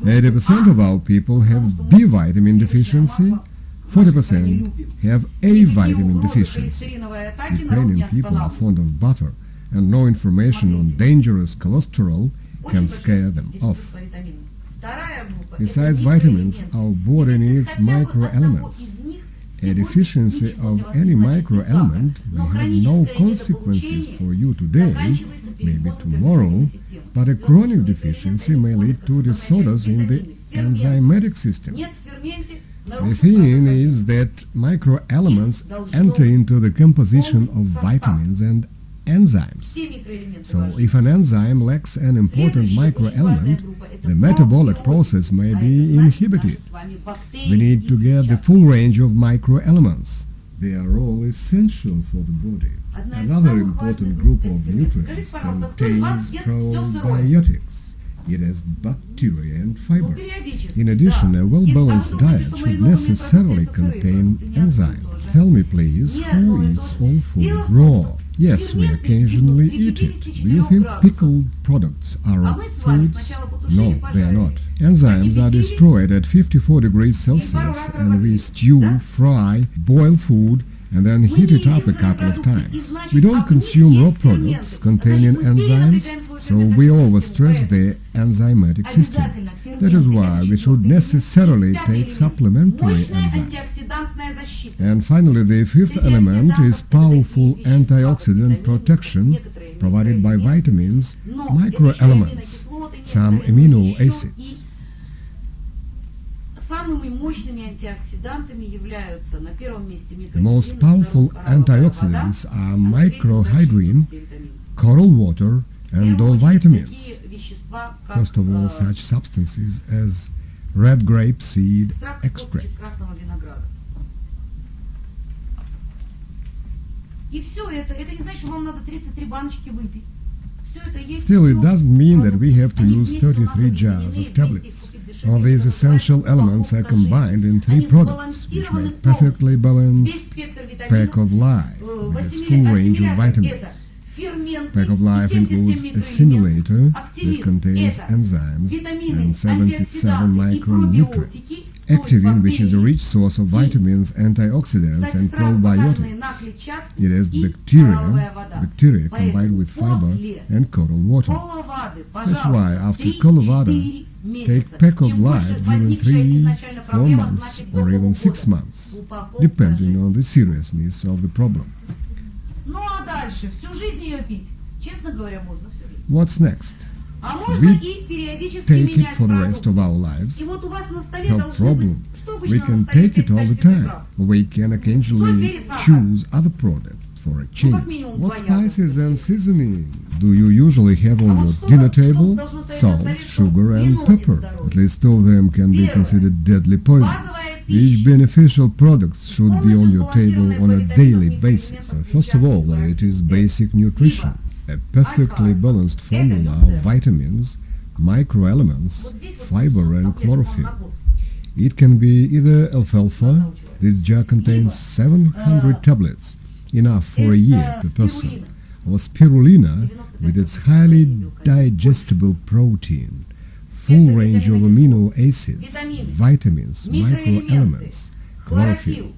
[SPEAKER 1] 80% of our people have B vitamin deficiency, 40% have A vitamin deficiency. Ukrainian people are fond of butter, and no information on dangerous cholesterol can scare them off. Besides vitamins, our body needs microelements. A deficiency of any microelement may have no consequences for you today, maybe tomorrow, but a chronic deficiency may lead to disorders in the enzymatic system. The thing is that microelements enter into the composition of vitamins and enzymes. So if an enzyme lacks an important microelement, the metabolic process may be inhibited. We need to get the full range of microelements. They are all essential for the body. Another important group of nutrients contains probiotics. It has bacteria and fiber. In addition, a well-balanced diet should necessarily contain enzymes. Tell me please, who eats all food raw? Yes, we occasionally eat it. Do you think pickled products are foods? No, they are not. Enzymes are destroyed at 54 degrees Celsius, and we stew, fry, boil food, and then heat it up a couple of times. We don't consume raw products containing enzymes, so we overstress the enzymatic system. That is why we should necessarily take supplementary enzymes. And finally, the 5th element is powerful antioxidant protection provided by vitamins, microelements, some amino acids.
[SPEAKER 2] Самыми мощными антиоксидантами являются на первом месте
[SPEAKER 1] The most
[SPEAKER 2] микрофильм,
[SPEAKER 1] powerful
[SPEAKER 2] втором Colo Vada,
[SPEAKER 1] antioxidants are
[SPEAKER 2] а на третьем
[SPEAKER 1] microhydrin,
[SPEAKER 2] все витамины.
[SPEAKER 1] coral water,
[SPEAKER 2] В
[SPEAKER 1] and
[SPEAKER 2] первую
[SPEAKER 1] all
[SPEAKER 2] очередь
[SPEAKER 1] vitamins.
[SPEAKER 2] такие вещества, как
[SPEAKER 1] First of all, such substances as red grape seed
[SPEAKER 2] экстракт
[SPEAKER 1] extract.
[SPEAKER 2] косточек красного винограда. И все это не значит, что вам надо 33 баночки выпить. Все это есть.
[SPEAKER 1] Still, it
[SPEAKER 2] ну,
[SPEAKER 1] doesn't mean that we have to
[SPEAKER 2] они
[SPEAKER 1] use
[SPEAKER 2] вместе у нас
[SPEAKER 1] 33 jars
[SPEAKER 2] объединены,
[SPEAKER 1] of
[SPEAKER 2] вместе
[SPEAKER 1] tablets.
[SPEAKER 2] купить дешевле,
[SPEAKER 1] All these
[SPEAKER 2] это
[SPEAKER 1] essential
[SPEAKER 2] называется
[SPEAKER 1] elements are
[SPEAKER 2] упаковка
[SPEAKER 1] combined in
[SPEAKER 2] жизни.
[SPEAKER 1] three
[SPEAKER 2] Они
[SPEAKER 1] products, which
[SPEAKER 2] сбалансированы
[SPEAKER 1] make perfectly
[SPEAKER 2] Весь
[SPEAKER 1] balanced
[SPEAKER 2] спектр
[SPEAKER 1] pack
[SPEAKER 2] витаминов.
[SPEAKER 1] of life with its full range of vitamins. Pack of life includes a simulator that contains enzymes and 77 micronutrients. Activin, which is a rich source of vitamins, antioxidants, and probiotics. It has bacteria combined with fiber and coral water. That's why after Colo Vada, take pack of life during 3, 4 months or even 6 months, depending on the seriousness of the problem.
[SPEAKER 2] Ну а дальше всю жизнь ее пить, честно говоря, можно всю жизнь.
[SPEAKER 1] What's next?
[SPEAKER 2] А можно
[SPEAKER 1] We
[SPEAKER 2] и периодически
[SPEAKER 1] take it
[SPEAKER 2] менять
[SPEAKER 1] for the rest of
[SPEAKER 2] продукт.
[SPEAKER 1] our lives.
[SPEAKER 2] И вот у вас на столе
[SPEAKER 1] No
[SPEAKER 2] должно быть,
[SPEAKER 1] problem.
[SPEAKER 2] что
[SPEAKER 1] We
[SPEAKER 2] обычно
[SPEAKER 1] can
[SPEAKER 2] на столе
[SPEAKER 1] take it all the
[SPEAKER 2] качественных
[SPEAKER 1] time.
[SPEAKER 2] приправ?
[SPEAKER 1] We can occasionally choose other products for a change. What spices and seasoning do you usually have on your dinner table? Salt, sugar and pepper. At least two of them can be considered deadly poisons. Each beneficial product should be on your table on a daily basis. First of all, it is basic nutrition, a perfectly balanced formula of vitamins, microelements, fiber and chlorophyll. It can be either alfalfa. This jar contains 700 tablets, enough for a year per person, or spirulina with its highly digestible protein, full range of amino acids, vitamins, microelements, chlorophyll.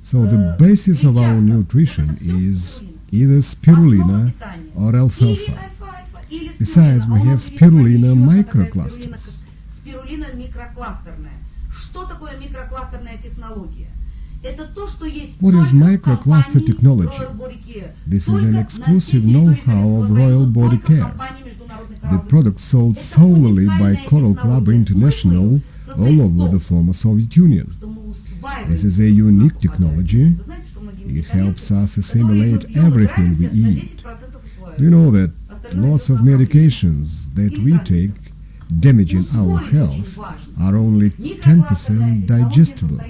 [SPEAKER 1] So the basis of our nutrition is either spirulina or alfalfa. Besides, we have spirulina microclusters.
[SPEAKER 2] Спирулина микрокластерная. Что такое микрокластерная технология? Это то, что есть
[SPEAKER 1] What is
[SPEAKER 2] только в
[SPEAKER 1] microcluster
[SPEAKER 2] компании
[SPEAKER 1] technology?
[SPEAKER 2] Royal Body Care.
[SPEAKER 1] This is
[SPEAKER 2] Только
[SPEAKER 1] an
[SPEAKER 2] на
[SPEAKER 1] exclusive
[SPEAKER 2] всей территории
[SPEAKER 1] know-how of
[SPEAKER 2] Советского
[SPEAKER 1] Royal
[SPEAKER 2] Союза,
[SPEAKER 1] Body
[SPEAKER 2] только в
[SPEAKER 1] Care.
[SPEAKER 2] компании Международных
[SPEAKER 1] The
[SPEAKER 2] кораблей.
[SPEAKER 1] product sold
[SPEAKER 2] Это
[SPEAKER 1] solely by
[SPEAKER 2] уникальная
[SPEAKER 1] Coral Club
[SPEAKER 2] технология.
[SPEAKER 1] International
[SPEAKER 2] Смысл
[SPEAKER 1] all over
[SPEAKER 2] состоит
[SPEAKER 1] the
[SPEAKER 2] в том,
[SPEAKER 1] former Soviet Union.
[SPEAKER 2] что мы усваиваем
[SPEAKER 1] This is a unique
[SPEAKER 2] попадаем.
[SPEAKER 1] technology.
[SPEAKER 2] Вы знаете, что многие
[SPEAKER 1] It
[SPEAKER 2] медикаменты,
[SPEAKER 1] helps us
[SPEAKER 2] которые
[SPEAKER 1] assimilate
[SPEAKER 2] мы пьем,
[SPEAKER 1] everything we
[SPEAKER 2] играемся, на
[SPEAKER 1] eat.
[SPEAKER 2] 10% усваиваем.
[SPEAKER 1] Do you know that
[SPEAKER 2] Остальное
[SPEAKER 1] lots
[SPEAKER 2] идет
[SPEAKER 1] of
[SPEAKER 2] на обратно.
[SPEAKER 1] medications that we take damaging our health are only 10% digestible?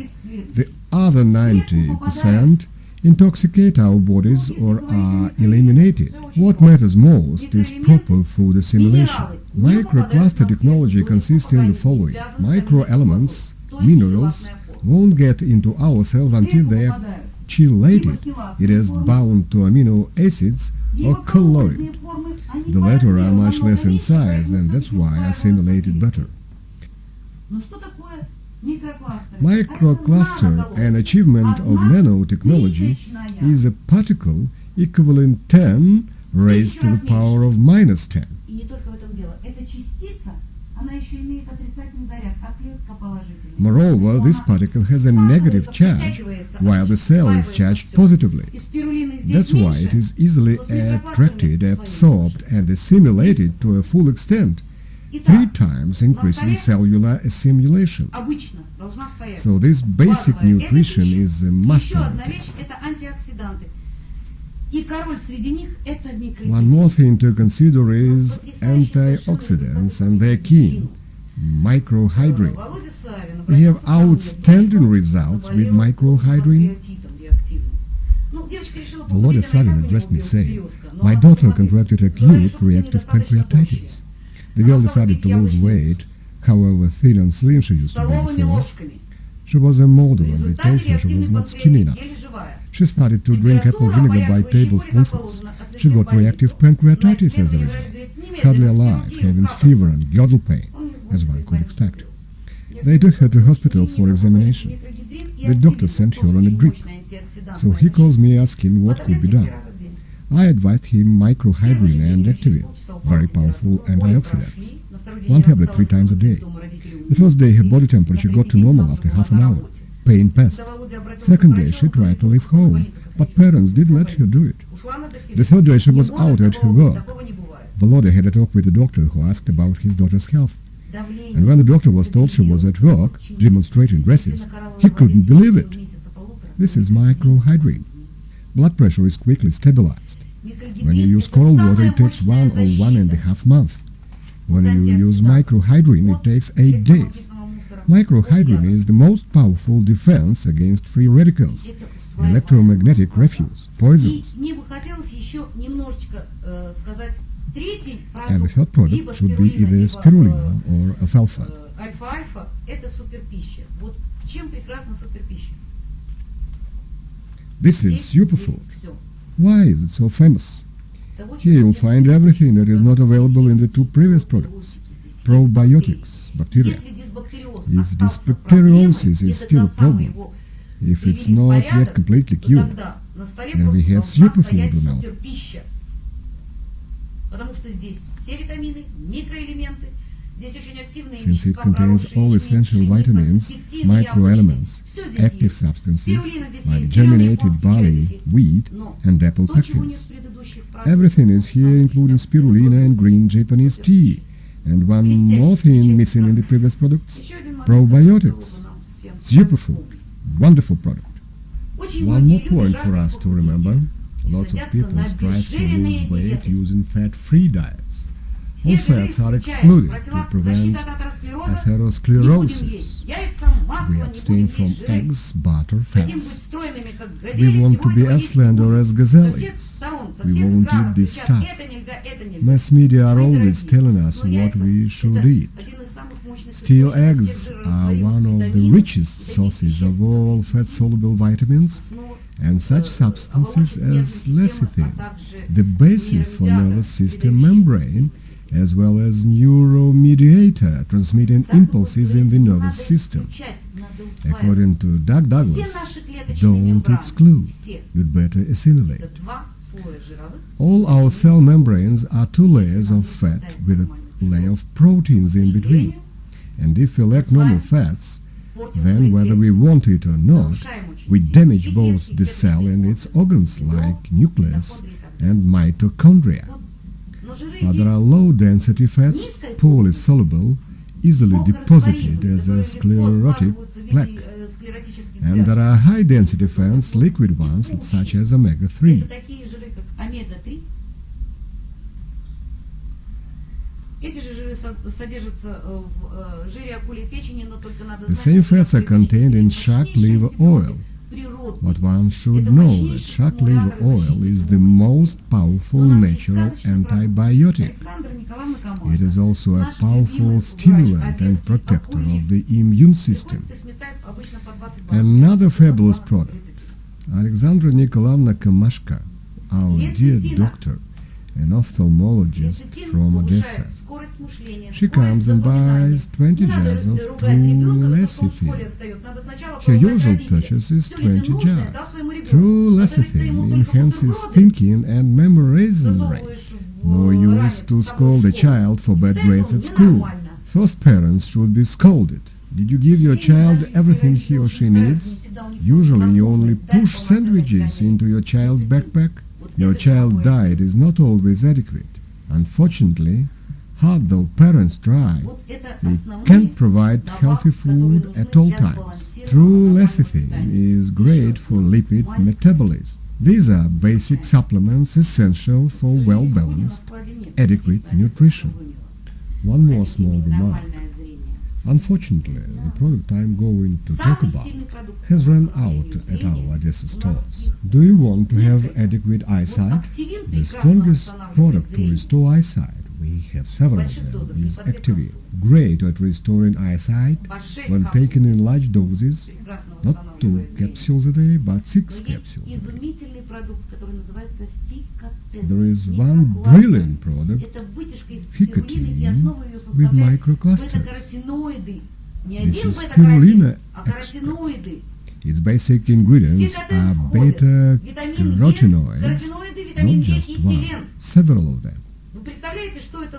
[SPEAKER 1] The other 90% intoxicate our bodies or are eliminated. What matters most is proper food assimilation. Microcluster technology consists in the following. Microelements, minerals, won't get into our cells until they are chelated. It is bound to amino acids or colloid. The latter are much less in size, and that's why assimilated better.
[SPEAKER 2] Но что такое микрокластер?
[SPEAKER 1] Microcluster, an achievement of nanotechnology, is a particle equivalent 10 raised to the power of minus 10.
[SPEAKER 2] И не только в этом дело. Эта частица, она еще имеет отрицательный заряд, а клетка положительный.
[SPEAKER 1] Moreover, this particle has a negative charge, while the cell is charged positively.
[SPEAKER 2] И спирулины здесь
[SPEAKER 1] That's why
[SPEAKER 2] меньше,
[SPEAKER 1] it is easily
[SPEAKER 2] но с микрокластерами
[SPEAKER 1] attracted,
[SPEAKER 2] своими.
[SPEAKER 1] absorbed, and assimilated to a full extent, 3
[SPEAKER 2] Итак,
[SPEAKER 1] times increasing cellular assimilation.
[SPEAKER 2] обычно должна стоять.
[SPEAKER 1] So this basic
[SPEAKER 2] базовая – это
[SPEAKER 1] nutrition
[SPEAKER 2] пища.
[SPEAKER 1] is a must.
[SPEAKER 2] Еще одна вещь – это антиоксиданты. И король среди них – это микроэлементы.
[SPEAKER 1] One more thing to consider is antioxidants and their kin, microhydrin.
[SPEAKER 2] Володя Савин
[SPEAKER 1] We have
[SPEAKER 2] обратился ко мне,
[SPEAKER 1] outstanding results with
[SPEAKER 2] заболел
[SPEAKER 1] microhydrin.
[SPEAKER 2] панкреатитом реактивным. Ну, девочка решила
[SPEAKER 1] Volodya
[SPEAKER 2] похудеть,
[SPEAKER 1] Savin
[SPEAKER 2] она и так
[SPEAKER 1] addressed me
[SPEAKER 2] не
[SPEAKER 1] saying,
[SPEAKER 2] убила всерьез, но
[SPEAKER 1] my
[SPEAKER 2] она
[SPEAKER 1] daughter
[SPEAKER 2] посмотрела,
[SPEAKER 1] contracted
[SPEAKER 2] сказала,
[SPEAKER 1] acute
[SPEAKER 2] что ты
[SPEAKER 1] reactive
[SPEAKER 2] недостаточно
[SPEAKER 1] pancreatitis.
[SPEAKER 2] толще.
[SPEAKER 1] The girl decided to lose weight, however thin and slim she used to be
[SPEAKER 2] Столовыми
[SPEAKER 1] before.
[SPEAKER 2] ложками.
[SPEAKER 1] She was a model
[SPEAKER 2] В
[SPEAKER 1] and they told
[SPEAKER 2] результате
[SPEAKER 1] her she was
[SPEAKER 2] реактивный
[SPEAKER 1] not skinny
[SPEAKER 2] панкреатит,
[SPEAKER 1] enough.
[SPEAKER 2] еле живая.
[SPEAKER 1] She started to drink apple vinegar by tablespoonfuls. She got reactive pancreatitis as a result, hardly alive, having fever and girdle pain, as one could expect. They took her to hospital for examination. The doctor sent her on a drip. So he calls me asking what could be done. I advised him microhydrin and Activin, very powerful antioxidants. 1 tablet 3 times a day. The first day her body temperature got to normal after half an hour. Pain passed. Second day she tried to leave home, but parents didn't let her do it. The third day she was out at her work. Volodya had a talk with the doctor who asked about his daughter's health. And when the doctor was told she was at work demonstrating dresses, he couldn't believe it. This is microhydrin. Blood pressure is quickly stabilized. When you use Colo Vada, it takes 1 or 1.5 months. When you use microhydrin, it takes 8 days. Microhydrin is the most powerful defense against free radicals, electromagnetic refuse, poisons. And the third product should be either spirulina or alfalfa. This is superfood. Why is it so famous? Here you'll find everything that is not available in the 2 previous products. Probiotics, bacteria. If dysbacteriosis is still a problem, if it's not yet completely cured, then we have superfood on our. Since it contains all essential vitamins, microelements, active substances like germinated barley, wheat and apple pectins. Everything is here, including spirulina and green Japanese tea. And one more thing missing in the previous products, probiotics. Superfood, wonderful product. One more point for us to remember. Lots of people strive to lose weight using fat-free diets. All fats are excluded to prevent atherosclerosis. We abstain from eggs, butter, fats. We want to be as slender as gazelles. We won't eat this stuff. Mass media are always telling us what we should eat. Still, eggs are one of the richest sources of all fat-soluble vitamins and such substances as lecithin, the basis for nervous system membrane, as well as neuromediator transmitting impulses in the nervous system. According to Doug Douglas, don't exclude, you'd better assimilate. All our cell membranes are 2 layers of fat with a layer of proteins in between. And if we lack normal fats, then whether we want it or not, we damage both the cell and its organs like nucleus and mitochondria. But there are low-density fats, poorly soluble, easily deposited as a sclerotic plaque. And there are high-density fats, liquid ones, such as omega-3. The same fats are contained in shark liver oil, but one should know that shark liver oil is the most powerful natural antibiotic. It is also a powerful stimulant and protector of the immune system. Another fabulous product. Alexandra Nikolaevna Kamashka, our dear doctor, an ophthalmologist from Odessa. She comes and buys 20 jars of true lecithin. Her usual purchase is 20 jars. True lecithin enhances thinking and memorization. No use to scold a child for bad grades at school. First, parents should be scolded. Did you give your child everything he or she needs? Usually you only push sandwiches into your child's backpack. Your child's diet is not always adequate. Unfortunately, hard though parents try, they can't provide healthy food at all times. True lecithin is great for lipid metabolism. These are basic supplements essential for well-balanced, adequate nutrition. One more small remark. Unfortunately, the product I'm going to talk about has run out at our Odessa stores. Do you want to have adequate eyesight? The strongest product to restore eyesight, we have several of them, is Activate. Great at restoring eyesight when taken in large doses, not 2 capsules a day, but 6 capsules a day. There is one brilliant product, Ficotine, with microclusters. This is spirulina extract. Its basic ingredients are beta-carotenoids, not just one, several of them.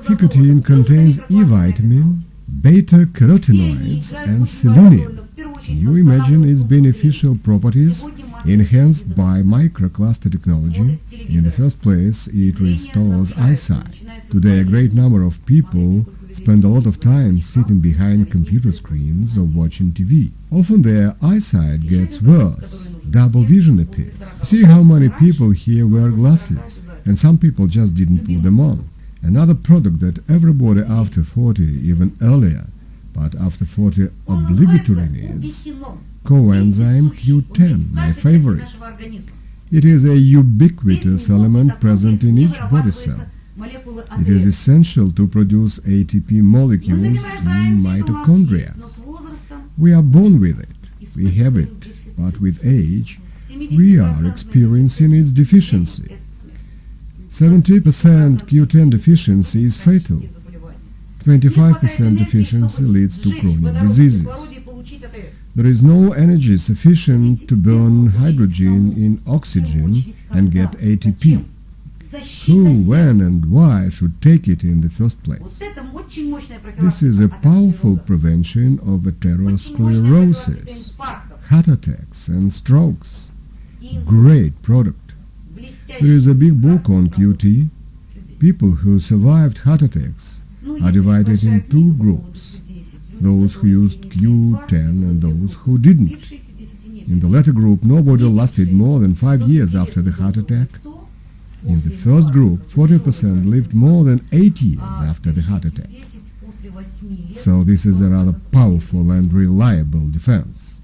[SPEAKER 1] Ficotine contains E vitamin, beta-carotenoids and selenium. Can you imagine its beneficial properties enhanced by microcluster technology? In the first place, it restores eyesight. Today, a great number of people spend a lot of time sitting behind computer screens or watching TV. Often their eyesight gets worse, double vision appears. See how many people here wear glasses, and some people just didn't put them on. Another product that everybody after 40, even earlier, but after 40 obligatory needs, coenzyme Q10, my favorite. It is a ubiquitous element present in each body cell. It is essential to produce ATP molecules in mitochondria. We are born with it, we have it, but with age, we are experiencing its deficiency. 70% Q10 deficiency is fatal. 25% deficiency leads to chronic diseases. There is no energy sufficient to burn hydrogen in oxygen and get ATP. Who, when and why should take it in the first place? This is a powerful prevention of atherosclerosis, heart attacks and strokes. Great product. There is a big book on QT. People who survived heart attacks are divided in two groups, those who used Q10 and those who didn't. In the latter group, nobody lasted more than 5 years after the heart attack. In the first group, 40% lived more than 8 years after the heart attack. So this is a rather powerful and reliable defense.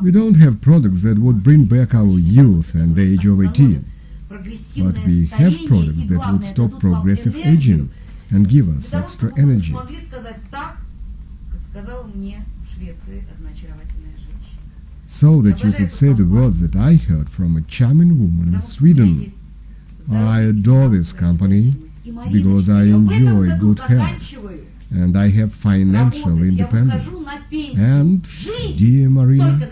[SPEAKER 1] We don't have products that would bring back our youth and the age of 18, but we have products that would stop progressive aging and give us extra energy. So that you could say the words that I heard from a charming woman in Sweden. I adore this company because I enjoy good health and I have financial independence. And, dear Marina,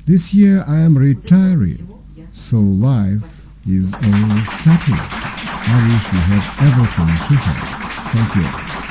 [SPEAKER 1] this year I am retiring, so life is only starting. I wish you have everything she has. Thank you.